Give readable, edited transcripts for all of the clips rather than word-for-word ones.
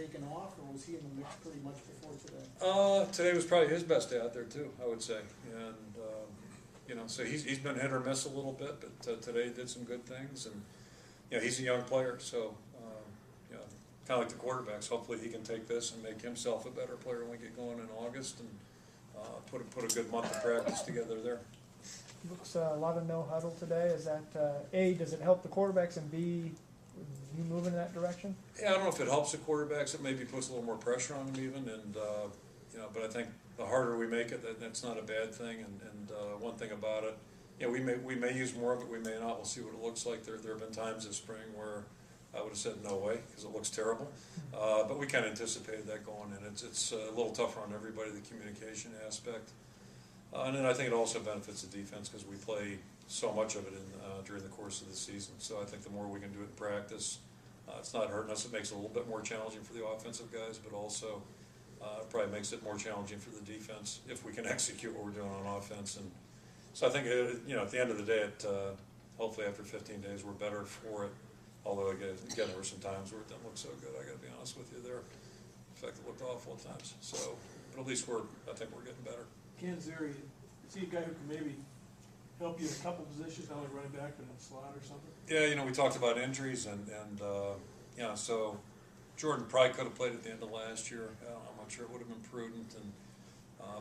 taken off, or was he in the mix pretty much before today? Today was probably his best day out there too, I would say. And so he's been hit or miss a little bit, but today did some good things. And he's a young player, so kind of like the quarterbacks. Hopefully he can take this and make himself a better player when we get going in August, and put a good month of practice together there. Looks a lot of no huddle today. Is that A, does it help the quarterbacks, and B, you move in that direction? Yeah, I don't know if it helps the quarterbacks. It maybe puts a little more pressure on them even, and but I think the harder we make it, that's not a bad thing. And one thing about it, we may use more of it, we may not. We'll see what it looks like. There have been times this spring where I would have said no way because it looks terrible, but we kind of anticipated that going in. It's a little tougher on everybody, the communication aspect, and then I think it also benefits the defense because we play so much of it during the course of the season. So I think the more we can do it in practice, it's not hurting us. It makes it a little bit more challenging for the offensive guys, but also it probably makes it more challenging for the defense if we can execute what we're doing on offense. And so I think at the end of the day, hopefully after 15 days we're better for it. Although again there were some times where it didn't look so good. I got to be honest with you there. In fact, it looked awful at times. So, but at least I think we're getting better. Ken Zeri, is he a guy who can maybe help you in a couple positions, not like running back in a slot or something? Yeah, we talked about injuries and so Jordan probably could have played at the end of last year. I'm not sure it would have been prudent,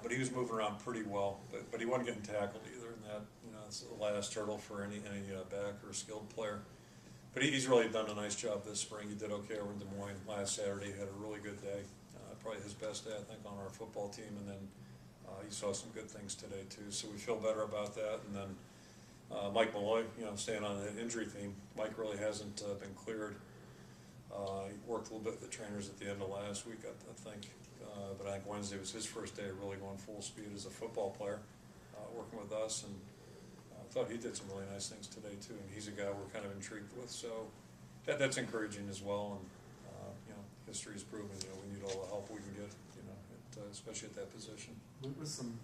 but he was moving around pretty well. But he wasn't getting tackled either, and that it's the last hurdle for any back or skilled player. But he's really done a nice job this spring. He did okay over in Des Moines last Saturday. He had a really good day, probably his best day I think on our football team, and then he saw some good things today too. So we feel better about that. And then Mike Malloy, staying on the injury theme, Mike really hasn't been cleared. He worked a little bit with the trainers at the end of last week, I think. But I think Wednesday was his first day really going full speed as a football player, working with us. And I thought he did some really nice things today too. And he's a guy we're kind of intrigued with. So that's encouraging as well. And history has proven we need all the help we can get, especially at that position. With some,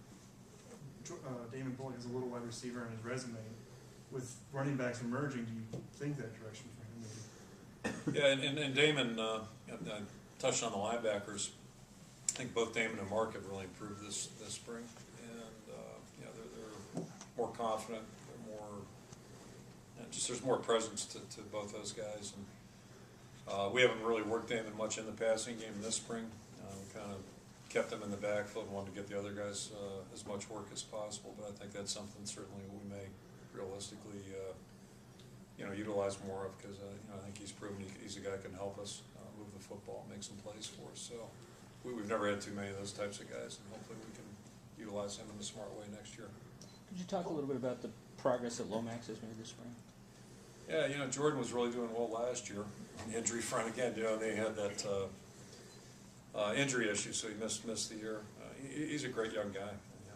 Damon Bullock has a little wide receiver on his resume. With running backs emerging, do you think that direction for him? Maybe? Yeah, and Damon, I touched on the linebackers. I think both Damon and Mark have really improved this spring, and they're more confident. They're more, there's more presence to both those guys. And we haven't really worked Damon much in the passing game this spring. We kind of kept them in the backfield and wanted to get the other guys as much work as possible. But I think that's something certainly we may realistically utilize more of, because I think he's proven he's a guy who can help us move the football, make some plays for us. So we've never had too many of those types of guys, and hopefully we can utilize him in a smart way next year. Could you talk a little bit about the progress that Lomax has made this spring? Yeah, Jordan was really doing well last year on the injury front. Again, they had that injury issue, so he missed the year. He's a great young guy.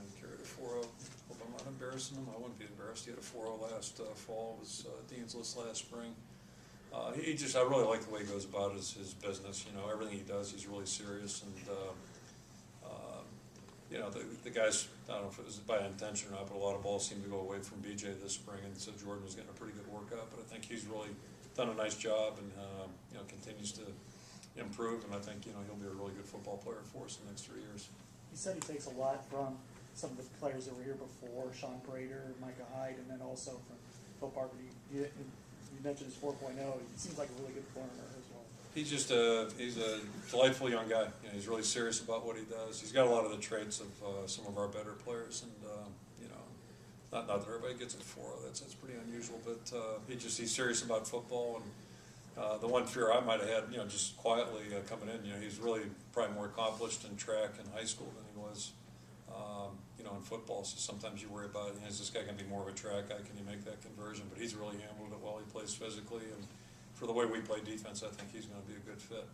He carried a 4.0. Hope I'm not embarrassing him. I wouldn't be embarrassed. He had a 4.0 last fall. It was Dean's List last spring. I really like the way he goes about his business. Everything he does, he's really serious. And the guys, I don't know if it was by intention or not, but a lot of balls seemed to go away from BJ this spring, and so Jordan was getting a pretty good workout. But I think he's really done a nice job, and continues to improve. And I think he'll be a really good football player for us in the next 3 years. He said he takes a lot from some of the players that were here before, Sean Prater, Micah Hyde, and then also from Phil Parker. You mentioned his 4.0. He seems like a really good learner as well. He's just he's a delightful young guy. He's really serious about what he does. He's got a lot of the traits of some of our better players, and not that everybody gets a 4.0. That's pretty unusual, but he's serious about football. And the one fear I might have had, just quietly coming in, he's really probably more accomplished in track in high school than he was, in football. So sometimes you worry about, is this guy going to be more of a track guy? Can he make that conversion? But he's really handled it well. He plays physically, and for the way we play defense, I think he's going to be a good fit.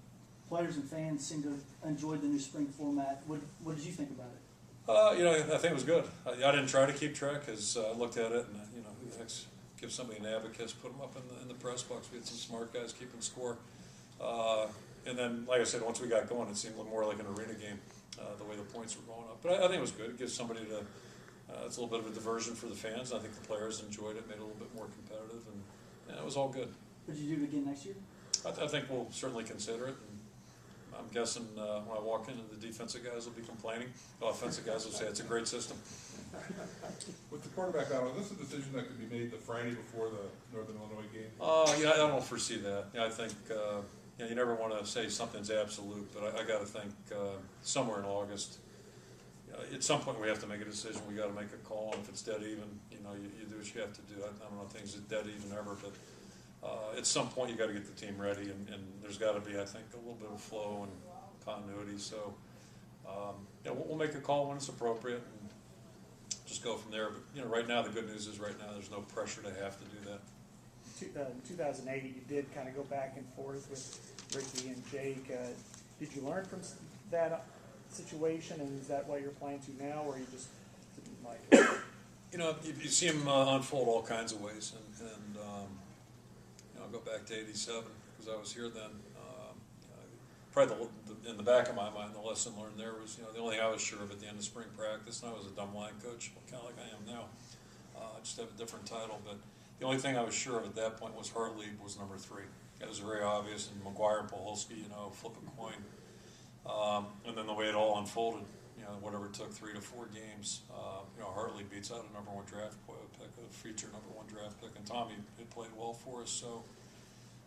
Players and fans seem to enjoy the new spring format. What did you think about it? I think it was good. I didn't try to keep track, because I looked at it and who the heck's give somebody an abacus, put them up in the press box. We had some smart guys keeping score. And then, like I said, once we got going, it seemed a little more like an arena game, the way the points were going up. But I think it was good. It gives somebody it's a little bit of a diversion for the fans. I think the players enjoyed it, made it a little bit more competitive, and it was all good. Would you do it again next year? I think we'll certainly consider it. And I'm guessing when I walk in, the defensive guys will be complaining. The offensive guys will say it's a great system. With the quarterback battle, is this a decision that could be made the Friday before the Northern Illinois game? Yeah, I don't foresee that. Yeah, I think you never want to say something's absolute, but I got to think somewhere in August. At some point, we have to make a decision. We got to make a call, and if it's dead even, you do what you have to do. I don't know if things are dead even ever, but at some point, you got to get the team ready, and there's got to be, I think, a little bit of flow and continuity. So, we'll make a call when it's appropriate and just go from there. But right now, the good news is right now there's no pressure to have to do that. In 2008, you did kind of go back and forth with Ricky and Jake. Did you learn from that situation, and is that what you're playing to now, or you just didn't like it? You see them unfold all kinds of ways, and I'll go back to '87 because I was here then. Probably in the back of my mind, the lesson learned there was, the only thing I was sure of at the end of spring practice, and I was a dumb line coach, kind of like I am now. I just have a different title, but the only thing I was sure of at that point was Hartlieb was number 3. It was very obvious, and McGuire and Polholski, flip a coin. And then the way it all unfolded, whatever it took, 3 to 4 games, Hartley beats out a number 1 draft pick, a future number 1 draft pick, and Tommy had played well for us. So,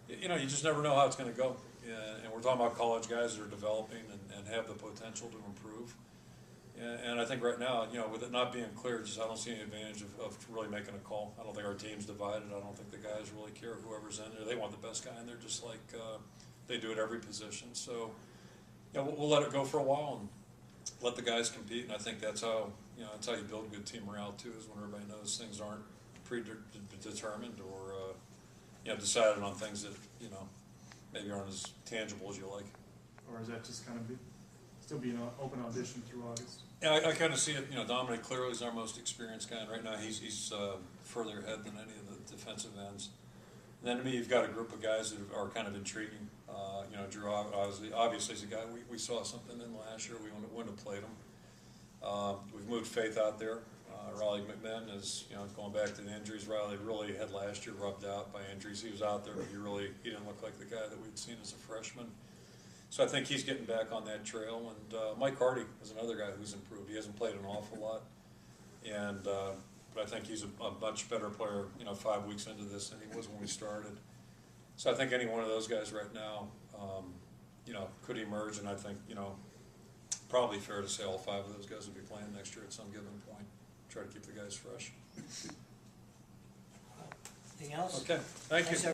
you just never know how it's going to go. And we're talking about college guys that are developing and have the potential to improve. And I think right now, with it not being clear, I don't see any advantage of really making a call. I don't think our team's divided. I don't think the guys really care whoever's in there. They want the best guy in there, just like they do at every position. So, we'll let it go for a while and let the guys compete. And I think that's how you build good team morale too, is when everybody knows things aren't predetermined or decided on things that maybe aren't as tangible as you like. Or is that just kind of still be an open audition through August? Yeah, I kind of see it. Dominic clearly is our most experienced guy, and right now he's further ahead than any of the defensive ends. And then to me, you've got a group of guys that are kind of intriguing. Drew obviously is a guy we saw something in last year. We wouldn't have played him. We've moved Faith out there. Riley McMahon is going back to the injuries. Riley really had last year rubbed out by injuries. He was out there, but he didn't look like the guy that we'd seen as a freshman. So I think he's getting back on that trail. And Mike Hardy is another guy who's improved. He hasn't played an awful lot, but I think he's a much better player 5 weeks into this than he was when we started. So I think any one of those guys right now could emerge, and I think probably fair to say all 5 of those guys will be playing next year at some given point. Try to keep the guys fresh. Anything else? Okay, thank you.